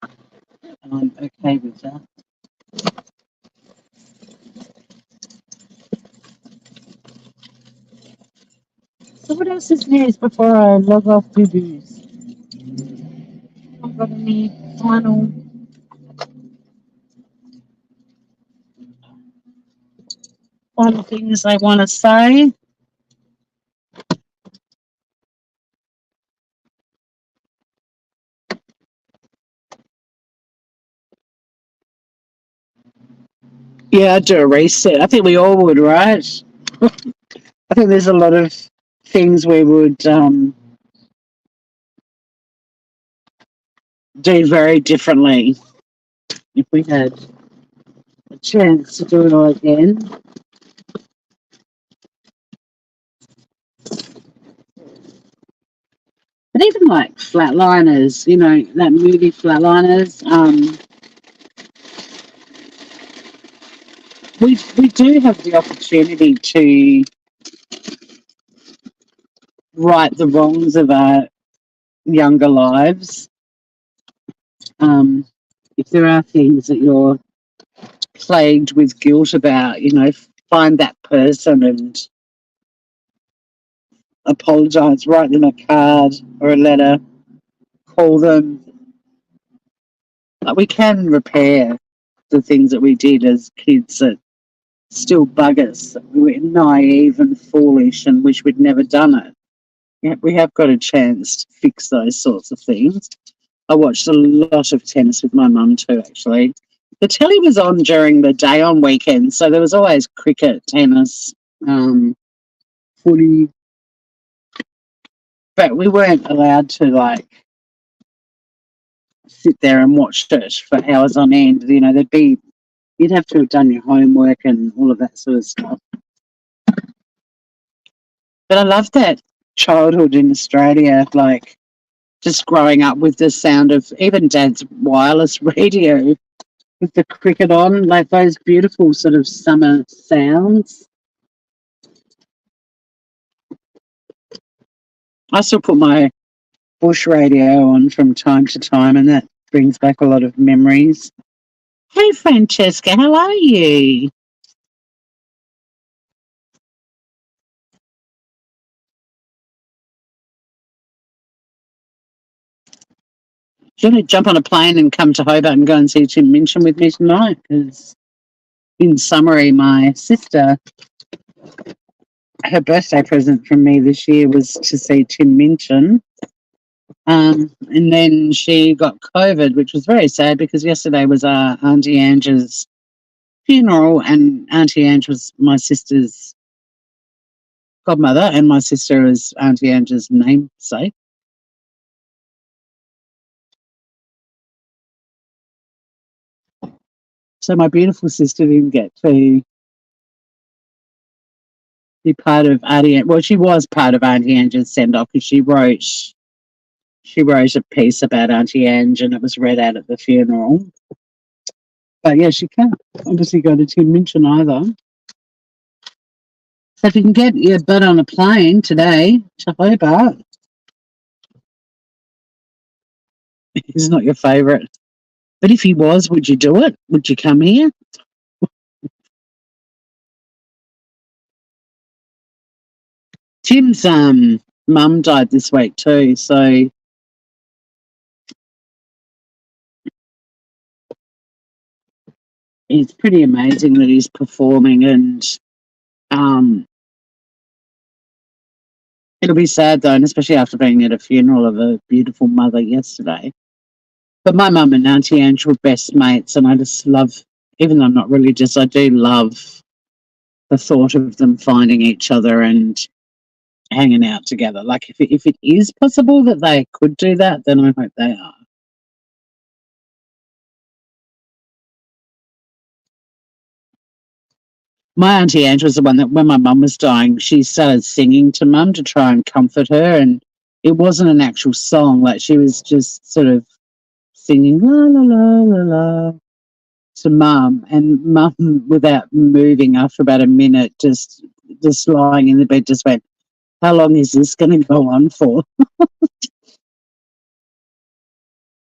And I'm okay with that. So what else is news before I log off boo-boos? I've got any final things I want to say. Yeah, I'd do a reset. I think we all would, right? I think there's a lot of things we would do very differently if we had a chance to do it all again. But even like Flatliners, that movie Flatliners, we do have the opportunity to right the wrongs of our younger lives. If there are things that you're plagued with guilt about, find that person and apologise, write them a card or a letter, call them. Like, we can repair the things that we did as kids that still bug us. We were naive and foolish and wish we'd never done it. Yeah, we have got a chance to fix those sorts of things. I watched a lot of tennis with my mum too, actually. The telly was on during the day on weekends, so there was always cricket, tennis, footy. But we weren't allowed to, sit there and watch it for hours on end. You'd have to have done your homework and all of that sort of stuff. But I love that childhood in Australia, like just growing up with the sound of even Dad's wireless radio with the cricket on, like those beautiful sort of summer sounds. I still put my bush radio on from time to time, and that brings back a lot of memories. Hey, Francesca, how are you? Do you want to jump on a plane and come to Hobart and go and see Tim Minchin with me tonight? Because, in summary, my sister, her birthday present from me this year was to see Tim Minchin. And then she got COVID, which was very sad because yesterday was Auntie Angie's funeral, and Auntie Ange was my sister's godmother, and my sister is Auntie Angie's namesake. So my beautiful sister didn't get to be part of Auntie. Well, she was part of Auntie Angie's send off because she wrote a piece about Auntie Ange, and it was read out at the funeral. But yeah, she can't obviously go to Tim Minchin either. So if you can get your butt on a plane today to Hobart, he's not your favourite. But if he was, would you do it? Would you come here? Tim's mum died this week too, so it's pretty amazing that he's performing, and um, it'll be sad though, and especially after being at a funeral of a beautiful mother yesterday. But my mum and Auntie Ange were best mates, and I just love, even though I'm not religious, I do love the thought of them finding each other and hanging out together. Like if it is possible that they could do that, then I hope they are. My Auntie Ange was the one that when my mum was dying, she started singing to mum to try and comfort her, and it wasn't an actual song. Like she was just sort of singing la la la la la to mum, and mum, without moving after about a minute, just lying in the bed, just went, "How long is this going to go on for?"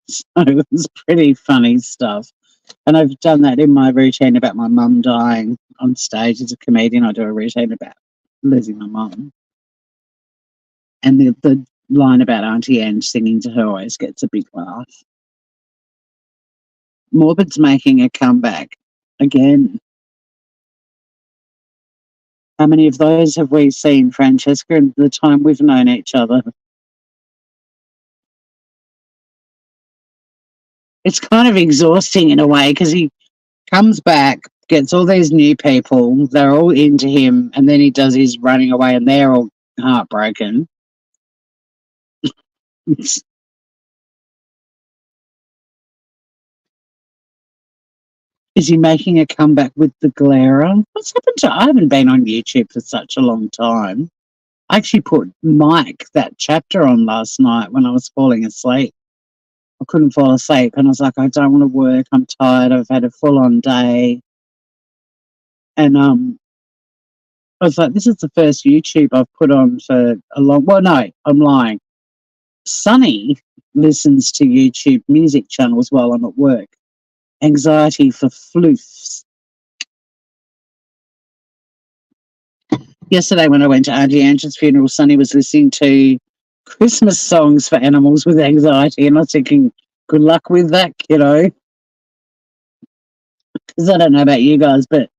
So it was pretty funny stuff. And I've done that in my routine about my mum dying on stage as a comedian. I do a routine about losing my mum. And the line about Auntie Ange singing to her always gets a big laugh. Morbid's making a comeback again. How many of those have we seen, Francesca, in the time we've known each other? It's kind of exhausting in a way because he comes back, gets all these new people, they're all into him, and then he does his running away and they're all heartbroken. Is he making a comeback with the Glera? What's happened to? I haven't been on YouTube for such a long time. I actually put Mike, that chapter, on last night when I was falling asleep. I couldn't fall asleep, and I was like, I don't want to work. I'm tired. I've had a full-on day, and I was like, this is the first YouTube I've put on for a long. Well, no, I'm lying. Sunny listens to YouTube music channels while I'm at work. Anxiety for floofs. Yesterday when I went to Auntie Angie's funeral, Sunny was listening to Christmas songs for animals with anxiety, and I was thinking, good luck with that, kiddo. Because I don't know about you guys, but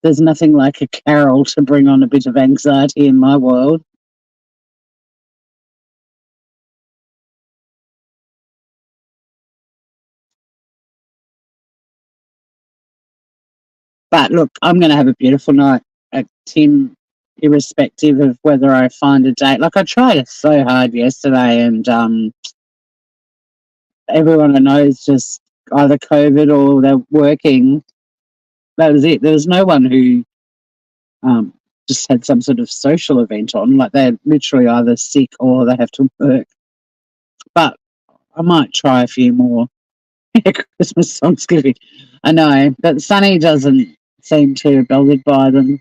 there's nothing like a carol to bring on a bit of anxiety in my world. But look, I'm going to have a beautiful night at Tim, irrespective of whether I find a date. Like I tried so hard yesterday, and everyone I know is just either COVID or they're working. That was it. There was no one who just had some sort of social event on, like they're literally either sick or they have to work. But I might try a few more Christmas songs. I know, but Sunny doesn't seem too bothered by them.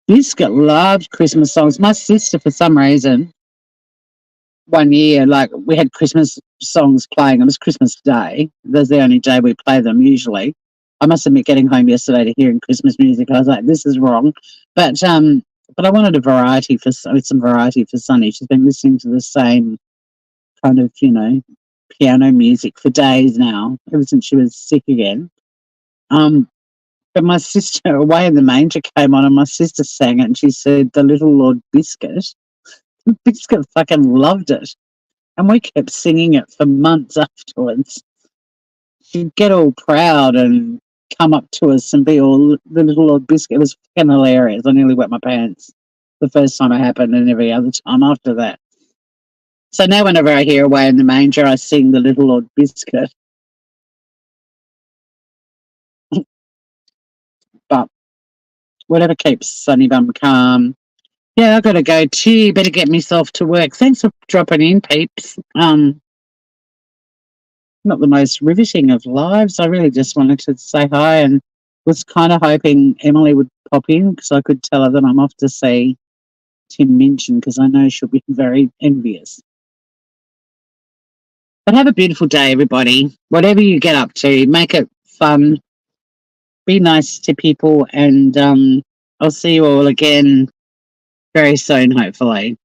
Biscuit loved Christmas songs. My sister, for some reason, one year, like we had Christmas songs playing. It was Christmas Day. That's the only day we play them usually. I must admit, getting home yesterday to hearing Christmas music, I was like, "This is wrong." But I wanted a variety for some variety for Sunny. She's been listening to the same kind of piano music for days now, ever since she was sick again. But my sister, Away in the Manger, came on, and my sister sang it, and she said, "The Little Lord Biscuit." Biscuit fucking loved it. And we kept singing it for months afterwards. She'd get all proud and come up to us and be all the little Lord Biscuit. It was fucking hilarious. I nearly wet my pants the first time it happened and every other time after that. So now whenever I hear Away in the Manger, I sing the Little Lord Biscuit. But whatever keeps Sunny Bum calm. Yeah, I've got to go too. Better get myself to work. Thanks for dropping in, peeps. Not the most riveting of lives. I really just wanted to say hi and was kind of hoping Emily would pop in because I could tell her that I'm off to see Tim Minchin because I know she'll be very envious. But have a beautiful day, everybody. Whatever you get up to, make it fun. Be nice to people, and I'll see you all again very soon, hopefully.